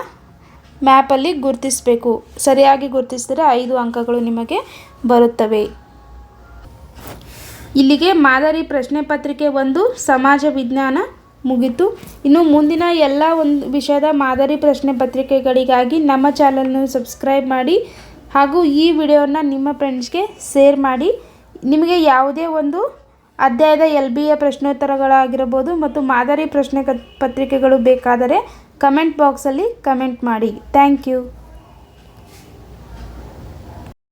ಮ್ಯಾಪಲ್ಲಿ ಗುರುತಿಸಬೇಕು. ಸರಿಯಾಗಿ ಗುರುತಿಸಿದರೆ 5 ಅಂಕಗಳು ನಿಮಗೆ ಬರುತ್ತವೆ. ಇಲ್ಲಿಗೆ ಮಾದರಿ ಪ್ರಶ್ನೆ ಪತ್ರಿಕೆ 1 ಸಮಾಜ ವಿಜ್ಞಾನ ಮುಗಿತು. ಇನ್ನು ಮುಂದಿನ ಎಲ್ಲ ವಿಷಯದ ಮಾದರಿ ಪ್ರಶ್ನೆ ಪತ್ರಿಕೆಗಳಿಗಾಗಿ ನಮ್ಮ ಚಾನಲ್ನ ಸಬ್ಸ್ಕ್ರೈಬ್ ಮಾಡಿ ಹಾಗೂ ಈ ವಿಡಿಯೋನ ನಿಮ್ಮ ಫ್ರೆಂಡ್ಸ್ಗೆ ಶೇರ್ ಮಾಡಿ. ನಿಮಗೆ ಯಾವುದೇ ಒಂದು ಅಧ್ಯಾಯದ LBA ಪ್ರಶ್ನೋತ್ತರಗಳಾಗಿರಬಹುದು ಮತ್ತು ಮಾದರಿ ಪ್ರಶ್ನೆ ಪತ್ರಿಕೆಗಳು ಬೇಕಾದರೆ ಕಮೆಂಟ್ ಬಾಕ್ಸಲ್ಲಿ ಕಮೆಂಟ್ ಮಾಡಿ. Thank you.